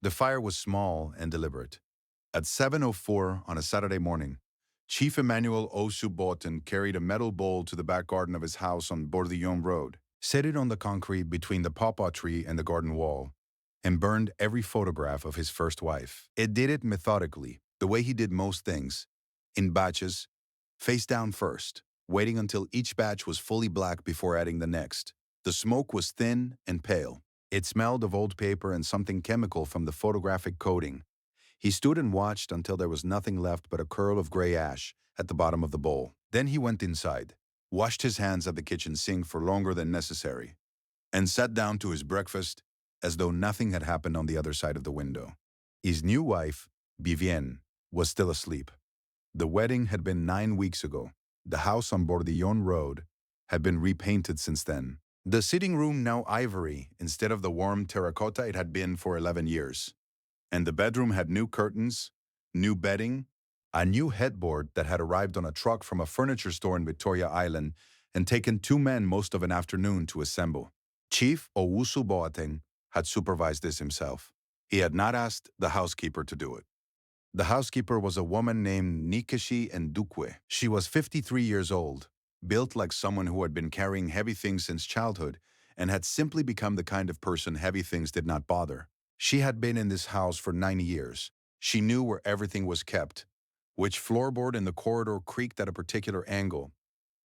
The fire was small and deliberate. At 7:04 on a Saturday morning, Chief Emmanuel Osu carried a metal bowl to the back garden of his house on Bordillon Road, set it on the concrete between the pawpaw tree and the garden wall, and burned every photograph of his first wife. It did it methodically, the way he did most things, in batches, face down first, waiting until each batch was fully black before adding the next. The smoke was thin and pale. It smelled of old paper and something chemical from the photographic coating. He stood and watched until there was nothing left but a curl of gray ash at the bottom of the bowl. Then he went inside, washed his hands at the kitchen sink for longer than necessary, and sat down to his breakfast as though nothing had happened on the other side of the window. His new wife, Vivienne, was still asleep. The wedding had been 9 weeks ago. The house on Bordillon Road had been repainted since then. The sitting room now ivory instead of the warm terracotta it had been for 11 years. And the bedroom had new curtains, new bedding, a new headboard that had arrived on a truck from a furniture store in Victoria Island and taken 2 men most of an afternoon to assemble. Chief Owusu had supervised this himself. He had not asked the housekeeper to do it. The housekeeper was a woman named Nkechi Ndukwe. She was 53 years old, built like someone who had been carrying heavy things since childhood and had simply become the kind of person heavy things did not bother. She had been in this house for 9 years. She knew where everything was kept, which floorboard in the corridor creaked at a particular angle,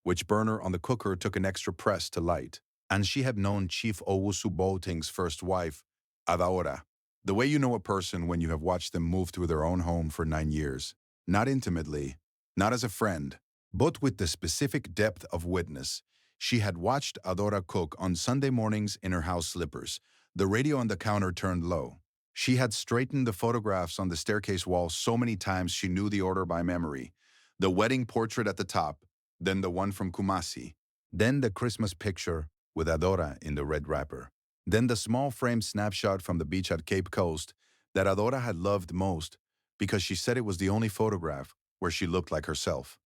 which burner on the cooker took an extra press to light. And she had known Chief Owusu first wife, Adaora, the way you know a person when you have watched them move through their own home for 9 years. Not intimately, not as a friend, but with the specific depth of witness. She had watched Adora cook on Sunday mornings in her house slippers, the radio on the counter turned low. She had straightened the photographs on the staircase wall so many times she knew the order by memory. The wedding portrait at the top, then the one from Kumasi, then the Christmas picture with Adora in the red wrapper, then the small frame snapshot from the beach at Cape Coast that Adora had loved most because she said it was the only photograph where she looked like herself.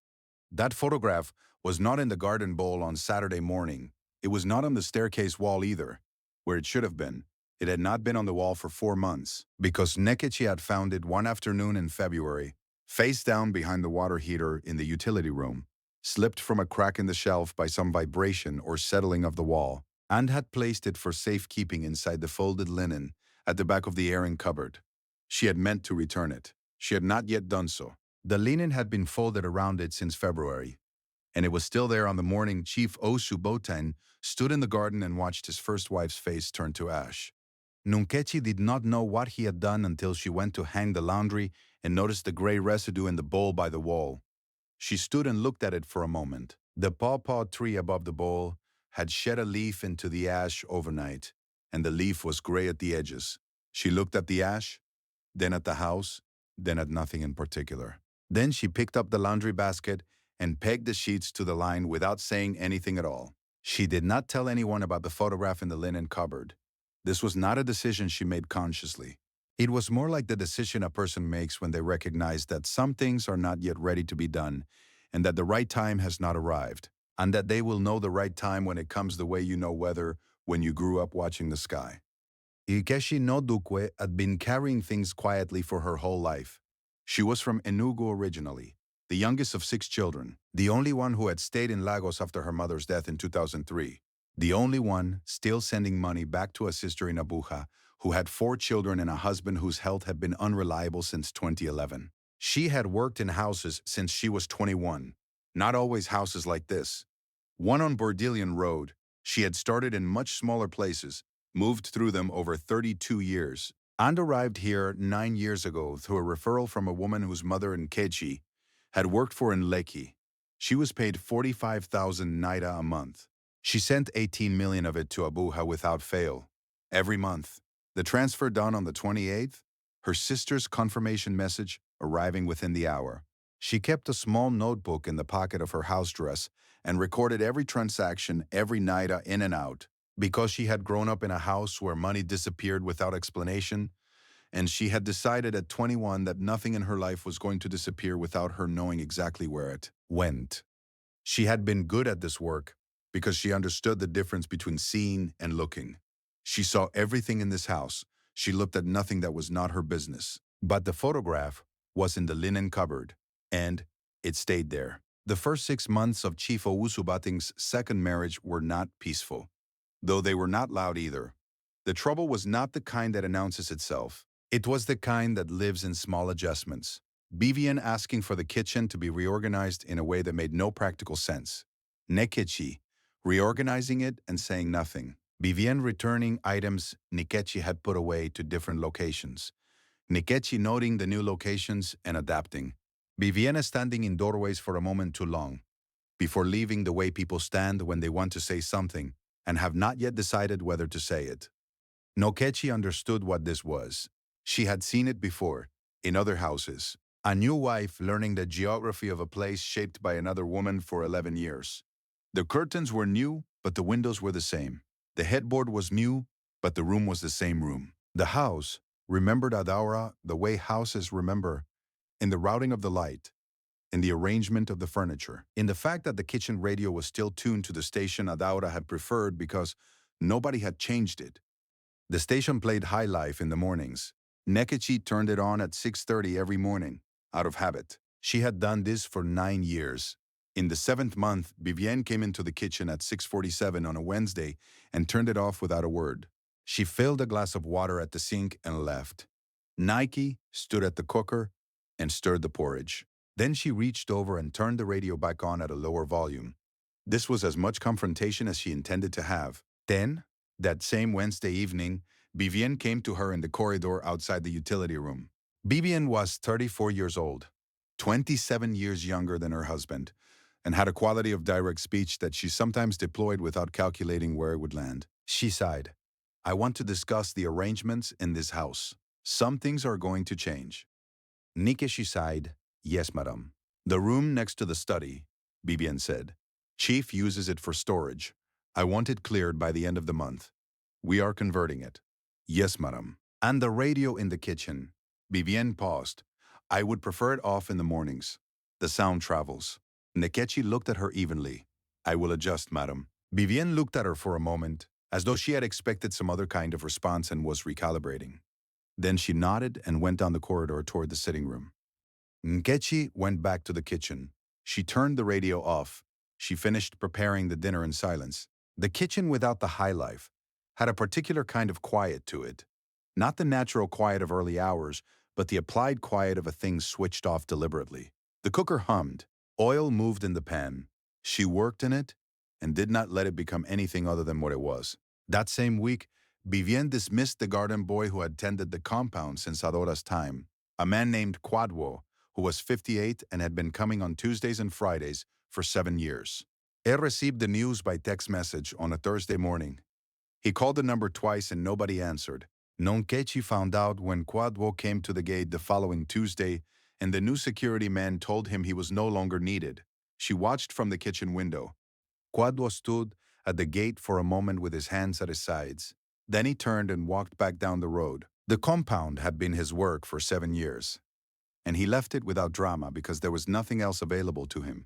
That photograph was not in the garden bowl on Saturday morning. It was not on the staircase wall either, where it should have been. It had not been on the wall for 4 months, because Nkechi had found it one afternoon in February, face down behind the water heater in the utility room, slipped from a crack in the shelf by some vibration or settling of the wall, and had placed it for safekeeping inside the folded linen at the back of the airing cupboard. She had meant to return it. She had not yet done so. The linen had been folded around it since February, and it was still there on the morning Chief Osu stood in the garden and watched his first wife's face turn to ash. Nkechi did not know what he had done until she went to hang the laundry and noticed the gray residue in the bowl by the wall. She stood and looked at it for a moment. The pawpaw tree above the bowl had shed a leaf into the ash overnight, and the leaf was gray at the edges. She looked at the ash, then at the house, then at nothing in particular. Then she picked up the laundry basket and pegged the sheets to the line without saying anything at all. She did not tell anyone about the photograph in the linen cupboard. This was not a decision she made consciously. It was more like the decision a person makes when they recognize that some things are not yet ready to be done, and that the right time has not arrived, and that they will know the right time when it comes the way you know weather when you grew up watching the sky. Nkechi Ndukwe had been carrying things quietly for her whole life. She was from Enugu originally, the youngest of 6 children, the only one who had stayed in Lagos after her mother's death in 2003, the only one still sending money back to a sister in Abuja who had 4 children and a husband whose health had been unreliable since 2011. She had worked in houses since she was 21, not always houses like this. One on Bordillon Road. She had started in much smaller places, moved through them over 32 years, and arrived here 9 years ago through a referral from a woman whose mother Nkechi had worked for in Lekki. She was paid 45,000 naira a month. She sent 18 million of it to Abuja without fail, every month. The transfer done on the 28th, her sister's confirmation message arriving within the hour. She kept a small notebook in the pocket of her house dress and recorded every transaction, every naira in and out. Because she had grown up in a house where money disappeared without explanation, and she had decided at 21 that nothing in her life was going to disappear without her knowing exactly where it went. She had been good at this work because she understood the difference between seeing and looking. She saw everything in this house, She looked at nothing that was not her business. But the photograph was in the linen cupboard, and it stayed there. The first 6 months of Chief Owusu-Boateng's second marriage were not peaceful, though they were not loud either. The trouble was not the kind that announces itself. It was the kind that lives in small adjustments. Vivian asking for the kitchen to be reorganized in a way that made no practical sense. Nekechi reorganizing it and saying nothing. Vivian returning items Nikechi had put away to different locations. Nikechi noting the new locations and adapting. Viviana standing in doorways for a moment too long, before leaving the way people stand when they want to say something and have not yet decided whether to say it. Nokechi understood what this was. She had seen it before, in other houses. A new wife learning the geography of a place shaped by another woman for 11 years. The curtains were new, but the windows were the same. The headboard was new, but the room was the same room. The house remembered Adaura the way houses remember, in the routing of the light, in the arrangement of the furniture, in the fact that the kitchen radio was still tuned to the station Adaura had preferred because nobody had changed it. The station played High Life in the mornings. Nekechi turned it on at 6:30 every morning, out of habit. She had done this for 9 years. In the 7th month, Vivienne came into the kitchen at 6:47 on a Wednesday and turned it off without a word. She filled a glass of water at the sink and left. Nike stood at the cooker and stirred the porridge. Then she reached over and turned the radio back on at a lower volume. This was as much confrontation as she intended to have. Then, that same Wednesday evening, Vivienne came to her in the corridor outside the utility room. Vivienne was 34 years old, 27 years younger than her husband, and had a quality of direct speech that she sometimes deployed without calculating where it would land. She sighed. I want to discuss the arrangements in this house. Some things are going to change. Nikechi sighed. Yes, madame. The room next to the study, Vivienne said. Chief uses it for storage. I want it cleared by the end of the month. We are converting it. Yes, madame. And the radio in the kitchen. Vivienne paused. I would prefer it off in the mornings. The sound travels. Nikechi looked at her evenly. I will adjust, madam. Vivienne looked at her for a moment, as though she had expected some other kind of response and was recalibrating. Then she nodded and went down the corridor toward the sitting room. Nkechi went back to the kitchen. She turned the radio off. She finished preparing the dinner in silence. The kitchen without the high life had a particular kind of quiet to it. Not the natural quiet of early hours, but the applied quiet of a thing switched off deliberately. The cooker hummed. Oil moved in the pan. She worked in it and did not let it become anything other than what it was. That same week, Vivienne dismissed the garden boy who had tended the compound since Adora's time, a man named Quadwo, who was 58 and had been coming on Tuesdays and Fridays for 7 years. He received the news by text message on a Thursday morning. He called the number twice and nobody answered. Nonkechi found out when Quadwo came to the gate the following Tuesday, and the new security man told him he was no longer needed. She watched from the kitchen window. Quadwo stood at the gate for a moment with his hands at his sides. Then he turned and walked back down the road. The compound had been his work for 7 years, and he left it without drama because there was nothing else available to him.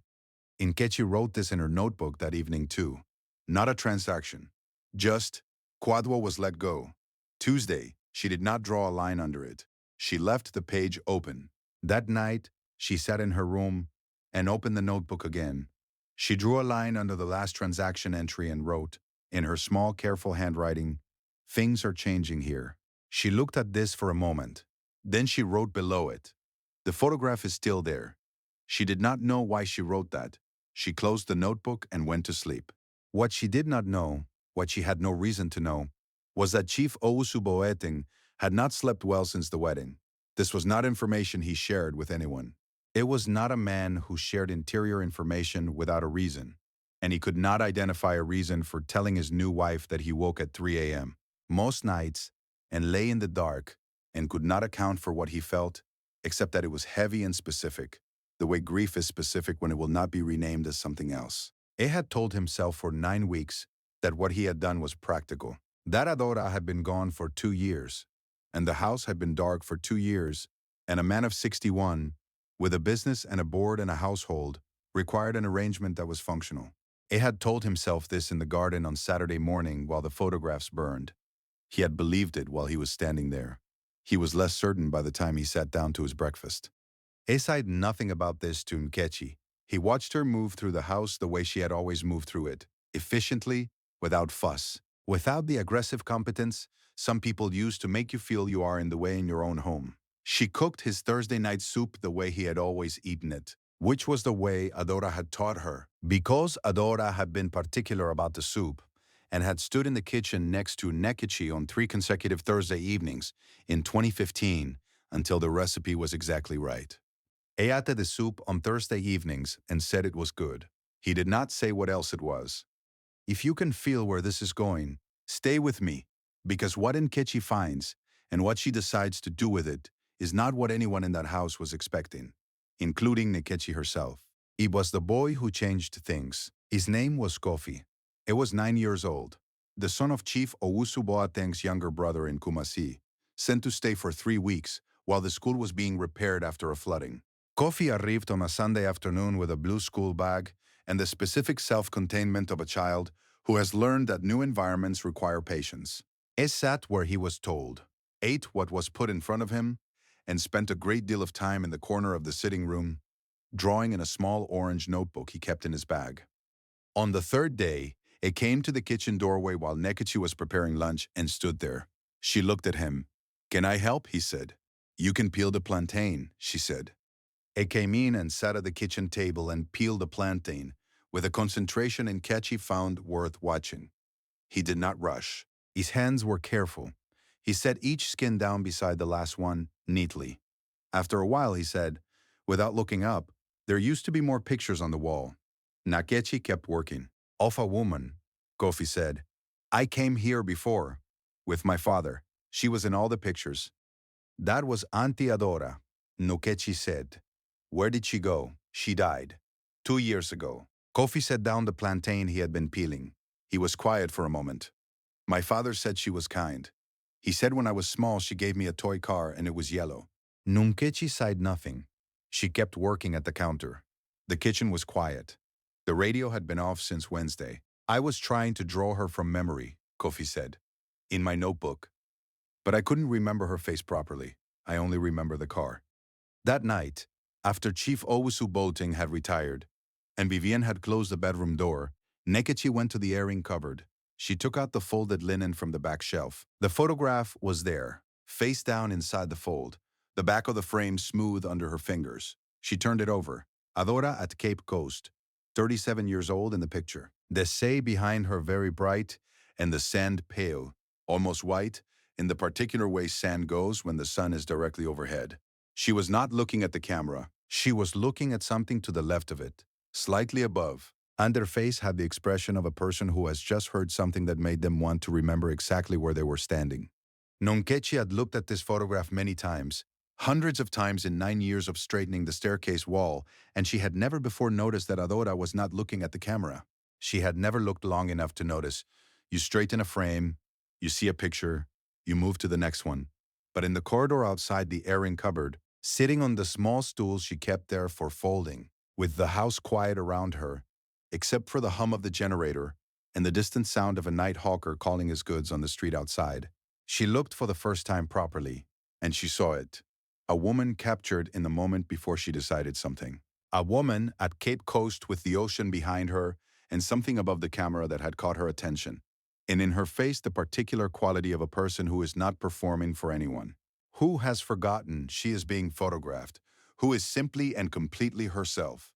Nkechi wrote this in her notebook that evening too. Not a transaction. Just, Quadwo was let go. Tuesday, she did not draw a line under it. She left the page open. That night, she sat in her room and opened the notebook again. She drew a line under the last transaction entry and wrote, in her small, careful handwriting, "Things are changing here." She looked at this for a moment. Then she wrote below it, "The photograph is still there." She did not know why she wrote that. She closed the notebook and went to sleep. What she did not know, what she had no reason to know, was that Chief Owusu-Boateng had not slept well since the wedding. This was not information he shared with anyone. It was not a man who shared interior information without a reason, and he could not identify a reason for telling his new wife that he woke at 3 a.m. most nights and lay in the dark and could not account for what he felt, except that it was heavy and specific, the way grief is specific when it will not be renamed as something else. He had told himself for 9 weeks that what he had done was practical. That Adora had been gone for 2 years, and the house had been dark for 2 years, and a man of 61, with a business and a board and a household, required an arrangement that was functional. He had told himself this in the garden on Saturday morning while the photographs burned. He had believed it while he was standing there. He was less certain by the time he sat down to his breakfast. He said nothing about this to Nkechi. He watched her move through the house the way she had always moved through it, efficiently, without fuss, without the aggressive competence some people use to make you feel you are in the way in your own home. She cooked his Thursday night soup the way he had always eaten it, which was the way Adora had taught her. Because Adora had been particular about the soup and had stood in the kitchen next to Nekichi on 3 consecutive Thursday evenings in 2015 until the recipe was exactly right. He ate the soup on Thursday evenings and said it was good. He did not say what else it was. If you can feel where this is going, stay with me, because what Nkechi finds and what she decides to do with it is not what anyone in that house was expecting, including Nkechi herself. It was the boy who changed things. His name was Kofi. He was 9 years old, the son of Chief Owusu Boateng's younger brother in Kumasi, sent to stay for 3 weeks while the school was being repaired after a flooding. Kofi arrived on a Sunday afternoon with a blue school bag and the specific self-containment of a child who has learned that new environments require patience. He sat where he was told, ate what was put in front of him, and spent a great deal of time in the corner of the sitting room, drawing in a small orange notebook he kept in his bag. On the third day, he came to the kitchen doorway while Nekichi was preparing lunch and stood there. She looked at him. "Can I help?" he said. "You can peel the plantain," she said. He came in and sat at the kitchen table and peeled the plantain, with a concentration Nkechi found worth watching. He did not rush. His hands were careful. He set each skin down beside the last one, neatly. After a while, he said, without looking up, "There used to be more pictures on the wall." Nkechi kept working. "Of a woman," Kofi said. "I came here before, with my father. She was in all the pictures." "That was Auntie Adora," Nkechi said. "Where did she go?" "She died 2 years ago." Kofi set down the plantain he had been peeling. He was quiet for a moment. "My father said she was kind. He said when I was small she gave me a toy car and it was yellow." Nkechi sighed nothing. She kept working at the counter. The kitchen was quiet. The radio had been off since Wednesday. "I was trying to draw her from memory," Kofi said, "in my notebook. But I couldn't remember her face properly. I only remember the car." That night, after Chief Owusu Boateng had retired, and Vivian had closed the bedroom door, Nekichi went to the airing cupboard. She took out the folded linen from the back shelf. The photograph was there, face down inside the fold, the back of the frame smooth under her fingers. She turned it over. Adora at Cape Coast, 37 years old in the picture. The sea behind her very bright, and the sand pale, almost white, in the particular way sand goes when the sun is directly overhead. She was not looking at the camera. She was looking at something to the left of it, slightly above, and her face had the expression of a person who has just heard something that made them want to remember exactly where they were standing. Nkechi had looked at this photograph many times, hundreds of times in 9 years of straightening the staircase wall, and she had never before noticed that Adora was not looking at the camera. She had never looked long enough to notice. You straighten a frame, you see a picture, you move to the next one. But in the corridor outside the airing cupboard, sitting on the small stool she kept there for folding, with the house quiet around her, except for the hum of the generator and the distant sound of a night hawker calling his goods on the street outside, she looked for the first time properly, and she saw it. A woman captured in the moment before she decided something. A woman at Cape Coast with the ocean behind her and something above the camera that had caught her attention. And in her face the particular quality of a person who is not performing for anyone. Who has forgotten she is being photographed, who is simply and completely herself.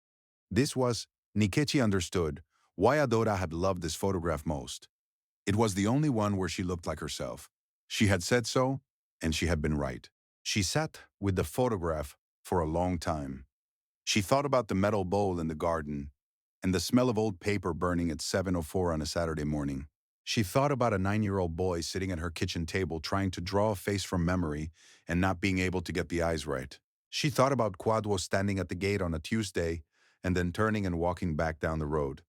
This was, Nkechi understood, why Adora had loved this photograph most. It was the only one where she looked like herself. She had said so, and she had been right. She sat with the photograph for a long time. She thought about the metal bowl in the garden and the smell of old paper burning at 7:04 on a Saturday morning. She thought about a 9-year-old boy sitting at her kitchen table trying to draw a face from memory and not being able to get the eyes right. She thought about Quadwo standing at the gate on a Tuesday and then turning and walking back down the road.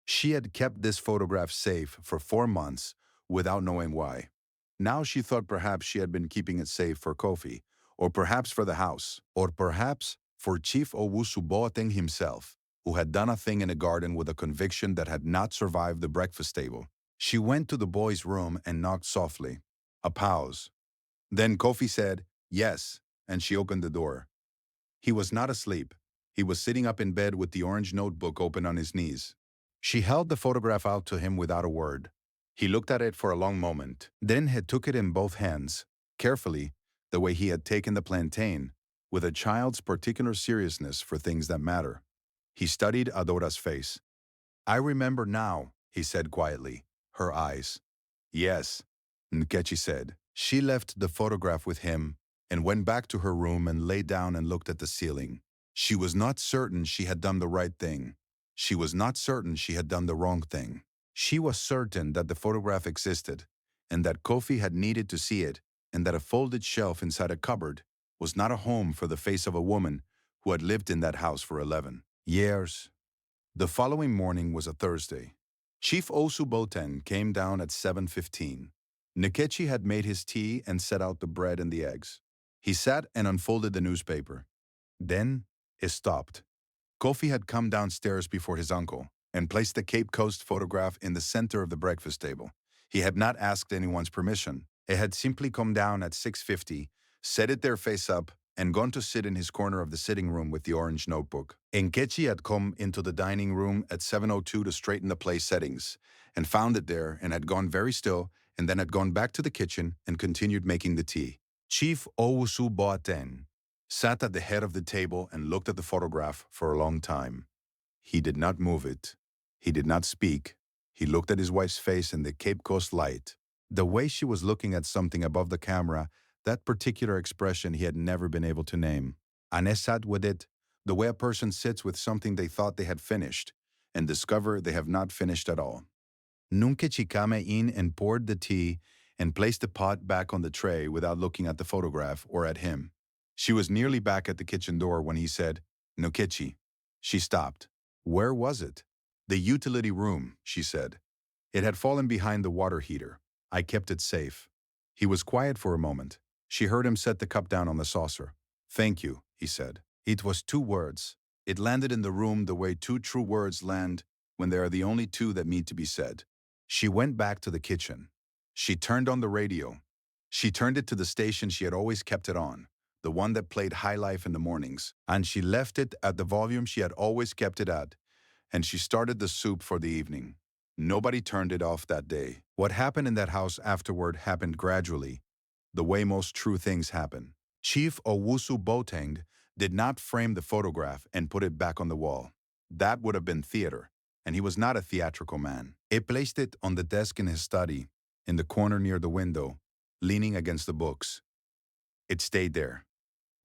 She had kept this photograph safe for 4 months without knowing why. Now she thought perhaps she had been keeping it safe for Kofi, or perhaps for the house, or perhaps for Chief Owusu Boateng himself, who had done a thing in a garden with a conviction that had not survived the breakfast table. She went to the boy's room and knocked softly. A pause. Then Kofi said, "Yes," and she opened the door. He was not asleep. He was sitting up in bed with the orange notebook open on his knees. She held the photograph out to him without a word. He looked at it for a long moment. Then he took it in both hands, carefully, the way he had taken the plantain, with a child's particular seriousness for things that matter. He studied Adora's face. "I remember now," he said quietly, her eyes. "Yes," Nkechi said. She left the photograph with him and went back to her room and lay down and looked at the ceiling. She was not certain she had done the right thing. She was not certain she had done the wrong thing. She was certain that the photograph existed, and that Kofi had needed to see it, and that a folded shelf inside a cupboard was not a home for the face of a woman who had lived in that house for 11 years. The following morning was a Thursday. Chief Osu Boten came down at 7:15. Nkechi had made his tea and set out the bread and the eggs. He sat and unfolded the newspaper. Then it stopped. Kofi had come downstairs before his uncle and placed the Cape Coast photograph in the center of the breakfast table. He had not asked anyone's permission. It had simply come down at 6:50, set it there face up, and gone to sit in his corner of the sitting room with the orange notebook. Nkechi had come into the dining room at 7:02 to straighten the place settings, and found it there and had gone very still, and then had gone back to the kitchen and continued making the tea. Chief Owusu Boateng sat at the head of the table and looked at the photograph for a long time. He did not move it. He did not speak. He looked at his wife's face in the Cape Coast light. The way she was looking at something above the camera, that particular expression he had never been able to name. Ane sat with it, the way a person sits with something they thought they had finished, and discover they have not finished at all. Nunkechi came in and poured the tea and placed the pot back on the tray without looking at the photograph or at him. She was nearly back at the kitchen door when he said, "Nunkechi." She stopped. Where was it? "The utility room," she said. "It had fallen behind the water heater. I kept it safe." He was quiet for a moment. She heard him set the cup down on the saucer. "Thank you," he said. It was two words. It landed in the room the way two true words land when they are the only two that need to be said. She went back to the kitchen. She turned on the radio. She turned it to the station she had always kept it on, the one that played High Life in the mornings, and she left it at the volume she had always kept it at, and she started the soup for the evening. Nobody turned it off that day. What happened in that house afterward happened gradually, the way most true things happen. Chief Owusu Boateng did not frame the photograph and put it back on the wall. That would have been theater, and he was not a theatrical man. He placed it on the desk in his study, in the corner near the window, leaning against the books. It stayed there.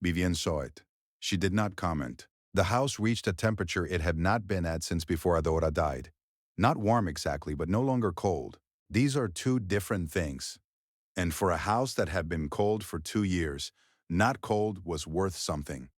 Vivienne saw it. She did not comment. The house reached a temperature it had not been at since before Adora died. Not warm exactly, but no longer cold. These are two different things. And for a house that had been cold for 2 years, not cold was worth something.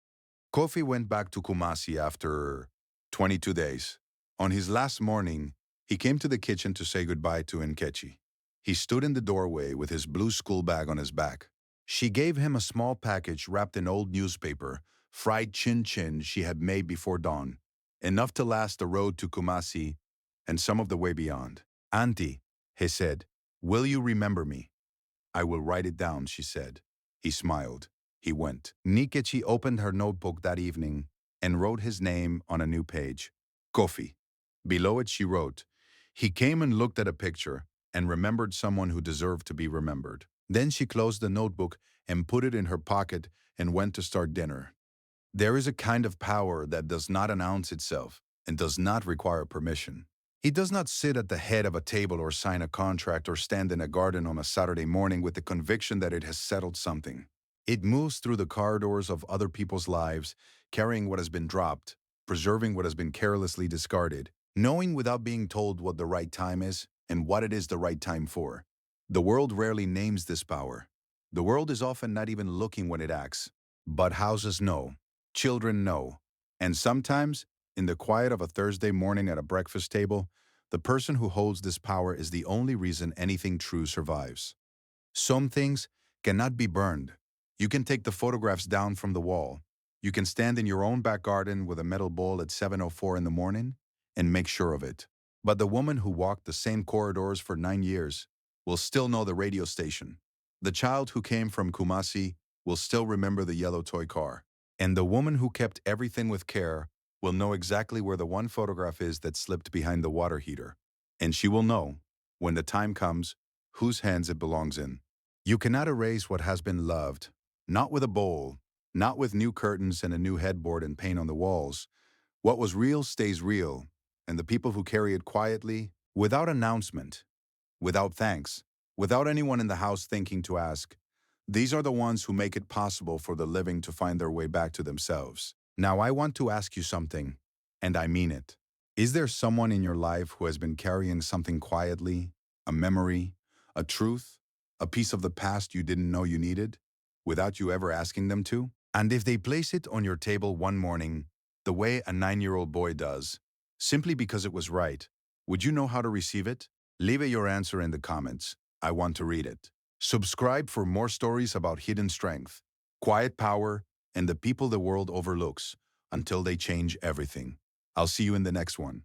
Kofi went back to Kumasi after 22 days. On his last morning, he came to the kitchen to say goodbye to Nkechi. He stood in the doorway with his blue school bag on his back. She gave him a small package wrapped in old newspaper, fried chin-chin she had made before dawn, enough to last the road to Kumasi and some of the way beyond. "Auntie," he said, "will you remember me?" "I will write it down," she said. He smiled. He went. Nkechi opened her notebook that evening and wrote his name on a new page. Kofi. Below it she wrote, "He came and looked at a picture and remembered someone who deserved to be remembered." Then she closed the notebook and put it in her pocket and went to start dinner. There is a kind of power that does not announce itself and does not require permission. It does not sit at the head of a table or sign a contract or stand in a garden on a Saturday morning with the conviction that it has settled something. It moves through the corridors of other people's lives, carrying what has been dropped, preserving what has been carelessly discarded, knowing without being told what the right time is and what it is the right time for. The world rarely names this power. The world is often not even looking when it acts. But houses know. Children know. And sometimes, in the quiet of a Thursday morning at a breakfast table, the person who holds this power is the only reason anything true survives. Some things cannot be burned. You can take the photographs down from the wall. You can stand in your own back garden with a metal bowl at 7:04 in the morning and make sure of it. But the woman who walked the same corridors for 9 years will still know the radio station. The child who came from Kumasi will still remember the yellow toy car. And the woman who kept everything with care will know exactly where the one photograph is that slipped behind the water heater. And she will know, when the time comes, whose hands it belongs in. You cannot erase what has been loved, not with a bowl, not with new curtains and a new headboard and paint on the walls. What was real stays real, and the people who carry it quietly, without announcement, without thanks, without anyone in the house thinking to ask, these are the ones who make it possible for the living to find their way back to themselves. Now I want to ask you something, and I mean it. Is there someone in your life who has been carrying something quietly, a memory, a truth, a piece of the past you didn't know you needed, without you ever asking them to? And if they place it on your table one morning, the way a 9-year-old boy does, simply because it was right, would you know how to receive it? Leave your answer in the comments. I want to read it. Subscribe for more stories about hidden strength, quiet power, and the people the world overlooks until they change everything. I'll see you in the next one.